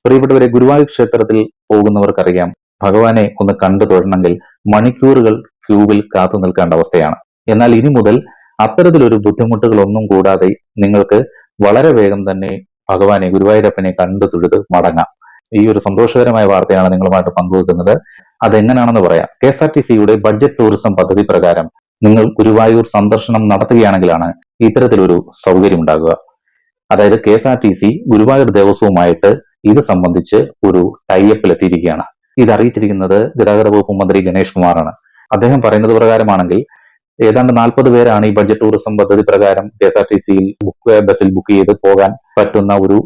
പ്രിയപ്പെട്ടവരെ, ഗുരുവായൂർ ക്ഷേത്രത്തിൽ പോകുന്നവർക്കറിയാം, ഭഗവാനെ ഒന്ന് കണ്ടു തൊഴണമെങ്കിൽ മണിക്കൂറുകൾ ക്യൂവിൽ കാത്തു നിൽക്കേണ്ട അവസ്ഥയാണ്. എന്നാൽ ഇനി മുതൽ അത്തരത്തിലൊരു ബുദ്ധിമുട്ടുകളൊന്നും കൂടാതെ നിങ്ങൾക്ക് വളരെ വേഗം തന്നെ ഭഗവാനെ, ഗുരുവായൂരപ്പനെ കണ്ടു തൊഴുത് മടങ്ങാം. ഈ ഒരു സന്തോഷകരമായ വാർത്തയാണ് നിങ്ങളുമായിട്ട് പങ്കുവെക്കുന്നത്. അതെങ്ങനെയാണെന്ന് പറയാം. KSRTCയുടെ ബഡ്ജറ്റ് ടൂറിസം പദ്ധതി പ്രകാരം നിങ്ങൾ ഗുരുവായൂർ സന്ദർശനം നടത്തുകയാണെങ്കിലാണ് ഇത്തരത്തിലൊരു സൗകര്യം ഉണ്ടാകുക. അതായത് KSRTC ഗുരുവായൂർ ദേവസ്വവുമായിട്ട് ഇത് സംബന്ധിച്ച് ഒരു ടൈപ്പിലെത്തിയിരിക്കുകയാണ്. ഇത് അറിയിച്ചിരിക്കുന്നത് ഗതാഗത വകുപ്പ് മന്ത്രി ഗണേഷ് കുമാറാണ്. അദ്ദേഹം പറയുന്നത് പ്രകാരമാണെങ്കിൽ ഏതാണ്ട് 40 പേരാണ് ഈ ബഡ്ജറ്റ് ടൂറിസം പദ്ധതി പ്രകാരം KSRTCയിൽ ബസ്സിൽ ബുക്ക് ചെയ്ത് പോകാൻ പറ്റുന്ന ഒരു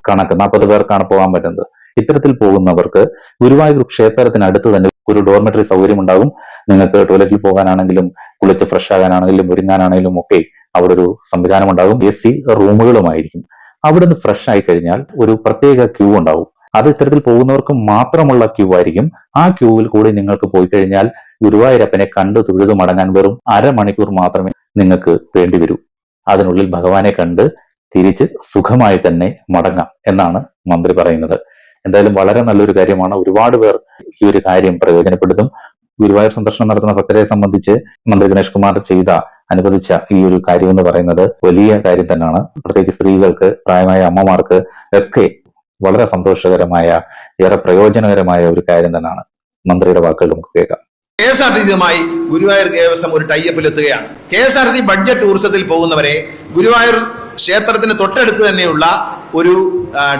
കണക്ക്. 40 പേർക്കാണ് പോകാൻ പറ്റുന്നത്. ഇത്തരത്തിൽ പോകുന്നവർക്ക് ഗുരുവായൂർ ക്ഷേത്രത്തിനടുത്ത് തന്നെ ഒരു ഡോർമെറ്ററി സൗകര്യം ഉണ്ടാകും. നിങ്ങൾക്ക് ടോയ്ലറ്റിൽ പോകാനാണെങ്കിലും കുളിച്ച് ഫ്രഷ് ആകാനാണെങ്കിലും ഒരുങ്ങാനാണെങ്കിലും ഒക്കെ അവിടെ ഒരു സംവിധാനം ഉണ്ടാകും. AC റൂമുകളുമായിരിക്കും. അവിടുന്ന് ഫ്രഷ് ആയി കഴിഞ്ഞാൽ ഒരു പ്രത്യേക ക്യൂ ഉണ്ടാവും. അത് ഇത്തരത്തിൽ പോകുന്നവർക്ക് മാത്രമുള്ള ക്യൂ ആയിരിക്കും. ആ ക്യൂവിൽ കൂടി നിങ്ങൾക്ക് പോയി കഴിഞ്ഞാൽ ഗുരുവായൂരപ്പനെ കണ്ടു തൊഴുതു മടങ്ങാൻ വെറും അരമണിക്കൂർ മാത്രമേ നിങ്ങൾക്ക് വേണ്ടിവരൂ. അതിനുള്ളിൽ ഭഗവാനെ കണ്ട് തിരിച്ച് സുഖമായി തന്നെ മടങ്ങാം എന്നാണ് മന്ത്രി പറയുന്നത്. എന്തായാലും വളരെ നല്ലൊരു കാര്യമാണ്. ഒരുപാട് പേർ ഈ ഒരു കാര്യം പ്രയോജനപ്പെടുത്തും. ഗുരുവായൂർ സന്ദർശനം നടത്തുന്ന ഭക്തരെ സംബന്ധിച്ച് മന്ത്രി ഗണേഷ് കുമാർ അനുവദിച്ച ഈ ഒരു കാര്യം എന്ന് പറയുന്നത് വലിയ കാര്യം തന്നെയാണ്. പ്രത്യേകിച്ച് സ്ത്രീകൾക്ക്, പ്രായമായ അമ്മമാർക്ക് ഒക്കെ വളരെ സന്തോഷകരമായ, ഏറെ പ്രയോജനകരമായ ഒരു കാര്യം തന്നെയാണ്. മന്ത്രിയുടെ വാക്കുകൾ നമുക്ക് കേൾക്കാം. KSRTCയുമായി ഗുരുവായൂർ ദേവസ്വം ഒരു ടൈപ്പിലെത്തുകയാണ്. KSRTC ബഡ്ജറ്റ് ടൂറിസത്തിൽ പോകുന്നവരെ ഗുരുവായൂർ ക്ഷേത്രത്തിന് തൊട്ടടുത്ത് തന്നെയുള്ള ഒരു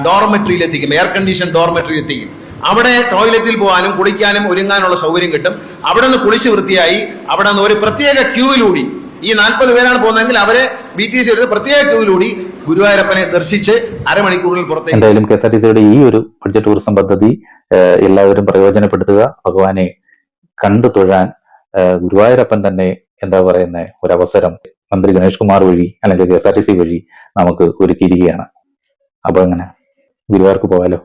ഡോർമെട്രിയിൽ എത്തിക്കും, എയർ കണ്ടീഷൻ ഡോർമെട്രിയിൽ എത്തിക്കും. അവിടെ ടോയ്ലറ്റിൽ പോകാനും കുളിക്കാനും ഒരുങ്ങാനുള്ള സൗകര്യം കിട്ടും. അവിടെ നിന്ന് കുളിച്ച് വൃത്തിയായി അവിടെ നിന്ന് ഒരു പ്രത്യേക ക്യൂവിലൂടി, ഈ 40 പേരാണ് പോകുന്നതെങ്കിൽ അവരെ BTC എടുത്ത് പ്രത്യേക ക്യൂവിലൂടി ഗുരുവായൂരപ്പനെ ദർശിച്ച് അരമണിക്കൂറിൽ പുറത്തേക്ക്. എന്തായാലും KSRTCയുടെ ഈ ഒരു ബഡ്ജറ്റ് ടൂറിസം പദ്ധതി എല്ലാവരും പ്രയോജനപ്പെടുത്തുക. ഭഗവാനെ കണ്ടു തൊഴാൻ ഗുരുവായൂരപ്പൻ തന്നെ എന്താ പറയുന്ന ഒരവസരം മന്ത്രി ഗണേഷ് കുമാർ വഴി അല്ലെങ്കിൽ KSRTC വഴി നമുക്ക് ഒരുക്കിയിരിക്കുകയാണ്. അപ്പൊ അങ്ങനെ ഗുരുവായൂർക്ക് പോകാലോ.